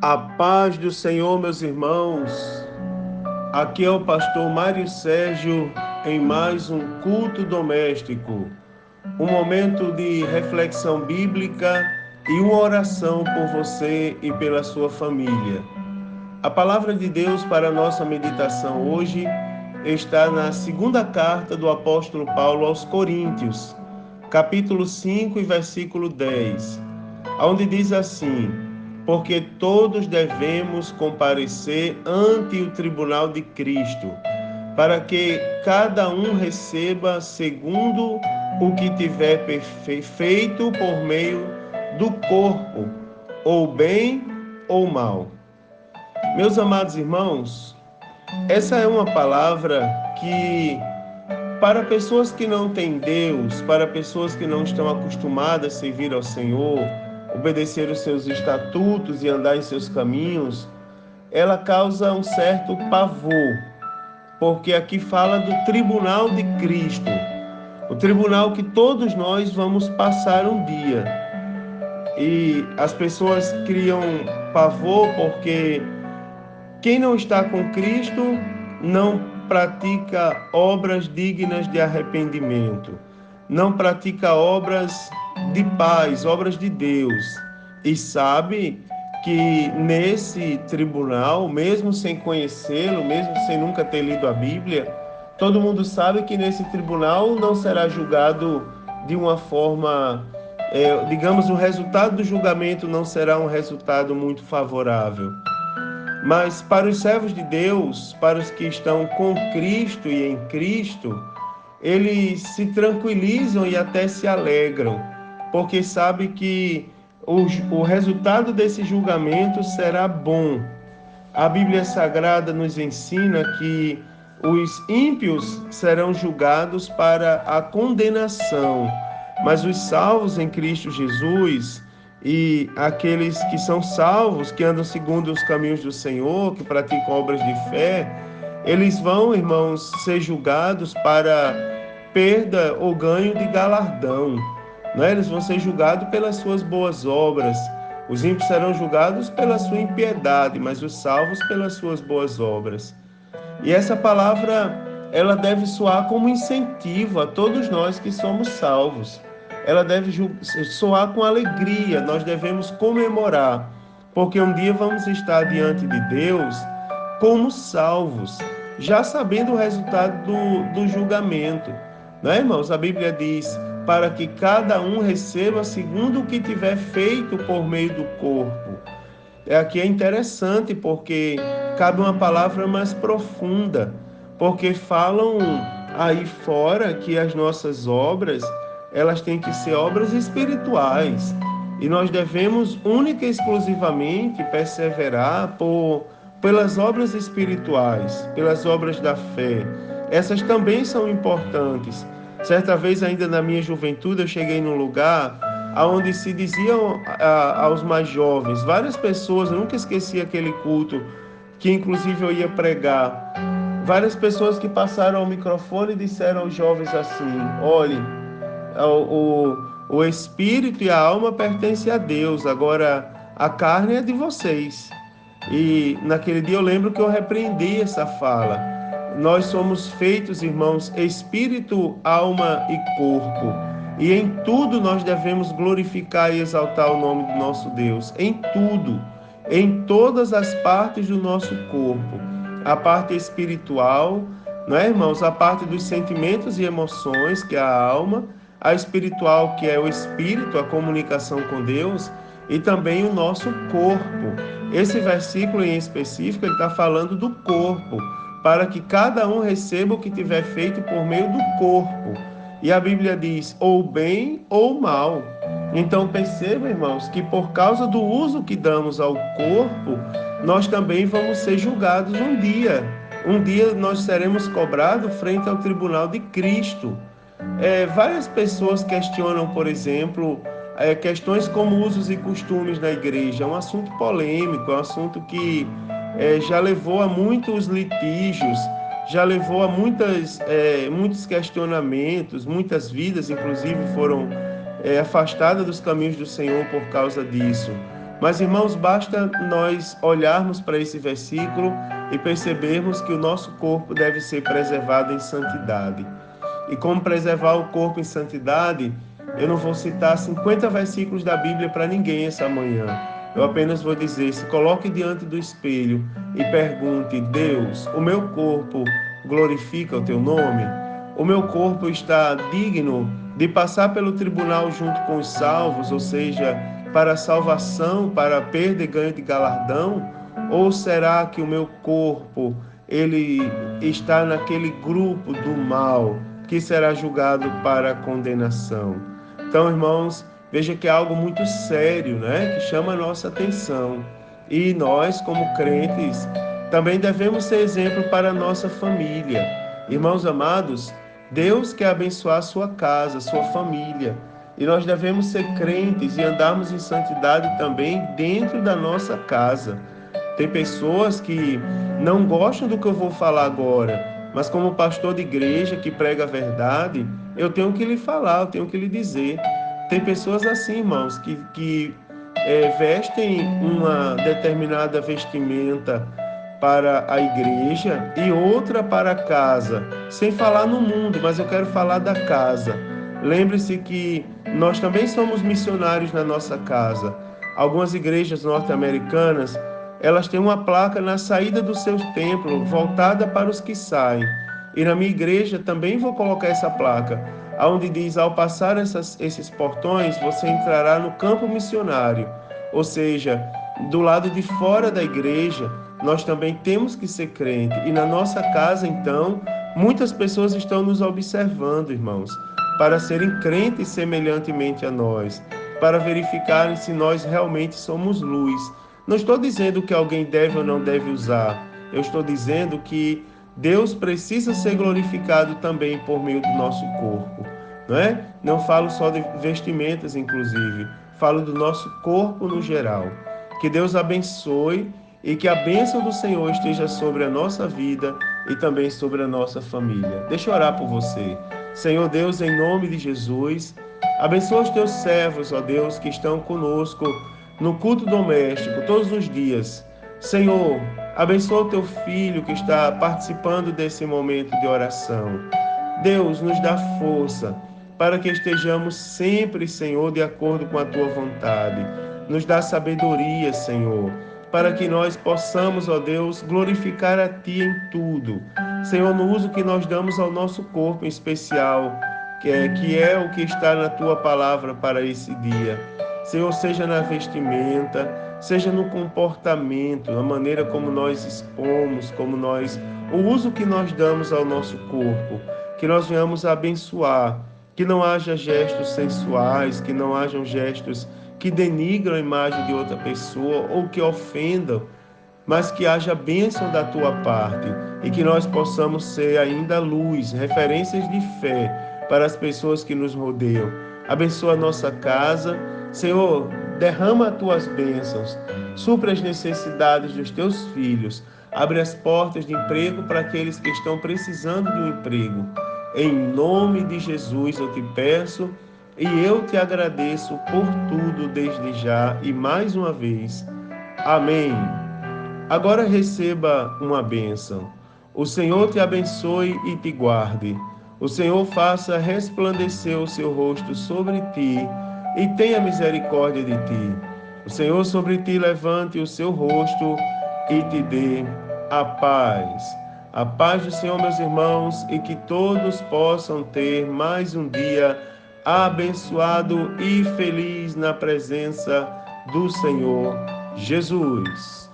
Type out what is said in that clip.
A paz do Senhor, meus irmãos. Aqui é o pastor Mário Sérgio em mais um culto doméstico, um momento de reflexão bíblica e uma oração por você e pela sua família. A palavra de Deus para a nossa meditação hoje está na segunda carta do apóstolo Paulo aos Coríntios, capítulo 5 e versículo 10, onde diz assim: porque todos devemos comparecer ante o tribunal de Cristo, para que cada um receba segundo o que tiver feito por meio do corpo, ou bem ou mal. Meus amados irmãos, essa é uma palavra que, para pessoas que não têm Deus, para pessoas que não estão acostumadas a servir ao Senhor, obedecer os seus estatutos e andar em seus caminhos, ela causa um certo pavor, porque aqui fala do tribunal de Cristo, o tribunal que todos nós vamos passar um dia. E as pessoas criam pavor porque quem não está com Cristo não pratica obras dignas de arrependimento, não pratica obras de paz, obras de Deus, e sabe que nesse tribunal, mesmo sem conhecê-lo, mesmo sem nunca ter lido a Bíblia, todo mundo sabe que nesse tribunal não será julgado de uma forma, digamos, o resultado do julgamento não será um resultado muito favorável. Mas para os servos de Deus, para os que estão com Cristo e em Cristo, eles se tranquilizam e até se alegram, porque sabem que o resultado desse julgamento será bom. A Bíblia Sagrada nos ensina que os ímpios serão julgados para a condenação, mas os salvos em Cristo Jesus e aqueles que são salvos, que andam segundo os caminhos do Senhor, que praticam obras de fé, eles vão, irmãos, ser julgados para perda ou ganho de galardão, né? Eles vão ser julgados pelas suas boas obras. Os ímpios serão julgados pela sua impiedade, mas os salvos pelas suas boas obras. E essa palavra, ela deve soar como incentivo a todos nós que somos salvos. Ela deve soar com alegria, nós devemos comemorar, porque um dia vamos estar diante de Deus como salvos, já sabendo o resultado do julgamento. Não é, irmãos? A Bíblia diz, para que cada um receba segundo o que tiver feito por meio do corpo. Aqui é interessante porque cabe uma palavra mais profunda, porque falam aí fora que as nossas obras, elas têm que ser obras espirituais, e nós devemos única e exclusivamente perseverar pelas obras espirituais, pelas obras da fé. Essas também são importantes. Certa vez, ainda na minha juventude, eu cheguei num lugar onde se diziam aos mais jovens, várias pessoas, eu nunca esqueci aquele culto, que inclusive eu ia pregar, várias pessoas que passaram ao microfone e disseram aos jovens assim: olhe, o espírito e a alma pertencem a Deus, agora a carne é de vocês. E naquele dia eu lembro que eu repreendi essa fala. Nós somos feitos, irmãos, espírito, alma e corpo. E em tudo nós devemos glorificar e exaltar o nome do nosso Deus. Em tudo, em todas as partes do nosso corpo. A parte espiritual, não é, irmãos? A parte dos sentimentos e emoções, que é a alma. A espiritual, que é o espírito, a comunicação com Deus. E também o nosso corpo. Esse versículo em específico, ele está falando do corpo, para que cada um receba o que tiver feito por meio do corpo. E a Bíblia diz, ou bem ou mal. Então perceba, irmãos, que por causa do uso que damos ao corpo, nós também vamos ser julgados um dia. Um dia nós seremos cobrados frente ao tribunal de Cristo. Várias pessoas questionam, por exemplo, questões como usos e costumes na igreja. É um assunto polêmico, é um assunto que já levou a muitos litígios, já levou a muitos questionamentos, muitas vidas, inclusive, foram afastadas dos caminhos do Senhor por causa disso. Mas, irmãos, basta nós olharmos para esse versículo e percebermos que o nosso corpo deve ser preservado em santidade. E como preservar o corpo em santidade, eu não vou citar 50 versículos da Bíblia para ninguém essa manhã. Eu apenas vou dizer: se coloque diante do espelho e pergunte: Deus, o meu corpo glorifica o teu nome? O meu corpo está digno de passar pelo tribunal junto com os salvos, ou seja, para salvação, para perda e ganho de galardão? Ou será que o meu corpo ele está naquele grupo do mal que será julgado para condenação? Então, irmãos, veja que é algo muito sério, né? Que chama a nossa atenção. E nós, como crentes, também devemos ser exemplo para a nossa família. Irmãos amados, Deus quer abençoar a sua casa, a sua família. E nós devemos ser crentes e andarmos em santidade também dentro da nossa casa. Tem pessoas que não gostam do que eu vou falar agora, mas como pastor de igreja que prega a verdade, eu tenho que lhe falar, eu tenho que lhe dizer. Tem pessoas assim, irmãos, que vestem uma determinada vestimenta para a igreja e outra para a casa, sem falar no mundo, mas eu quero falar da casa. Lembre-se que nós também somos missionários na nossa casa. Algumas igrejas norte-americanas, elas têm uma placa na saída do seu templo, voltada para os que saem. E na minha igreja também vou colocar essa placa, onde diz: ao passar esses portões, você entrará no campo missionário. Ou seja, do lado de fora da igreja, nós também temos que ser crente. E na nossa casa, então, muitas pessoas estão nos observando, irmãos, para serem crentes semelhantemente a nós, para verificarem se nós realmente somos luz. Não estou dizendo que alguém deve ou não deve usar. Eu estou dizendo que Deus precisa ser glorificado também por meio do nosso corpo, não é? Não falo só de vestimentas, inclusive. Falo do nosso corpo no geral. Que Deus abençoe e que a bênção do Senhor esteja sobre a nossa vida e também sobre a nossa família. Deixa eu orar por você. Senhor Deus, em nome de Jesus, abençoa os teus servos, ó Deus, que estão conosco no culto doméstico todos os dias. Senhor, abençoa o teu filho que está participando desse momento de oração. Deus, nos dá força para que estejamos sempre, Senhor, de acordo com a tua vontade. Nos dá sabedoria, Senhor, para que nós possamos, ó Deus, glorificar a ti em tudo. Senhor, no uso que nós damos ao nosso corpo em especial, que é o que está na tua palavra para esse dia. Senhor, seja na vestimenta, seja no comportamento, na maneira como nós expomos, o uso que nós damos ao nosso corpo, que nós venhamos a abençoar, que não haja gestos sensuais, que não hajam gestos que denigram a imagem de outra pessoa ou que ofendam, mas que haja bênção da tua parte e que nós possamos ser ainda luz, referências de fé para as pessoas que nos rodeiam. Abençoa a nossa casa. Senhor, derrama as tuas bênçãos, supra as necessidades dos teus filhos, abre as portas de emprego para aqueles que estão precisando de um emprego. Em nome de Jesus eu te peço e eu te agradeço por tudo desde já e mais uma vez. Amém. Agora receba uma bênção. O Senhor te abençoe e te guarde. O Senhor faça resplandecer o seu rosto sobre ti e tenha misericórdia de ti. O Senhor sobre ti levante o seu rosto e te dê a paz. A paz do Senhor, meus irmãos, e que todos possam ter mais um dia abençoado e feliz na presença do Senhor Jesus.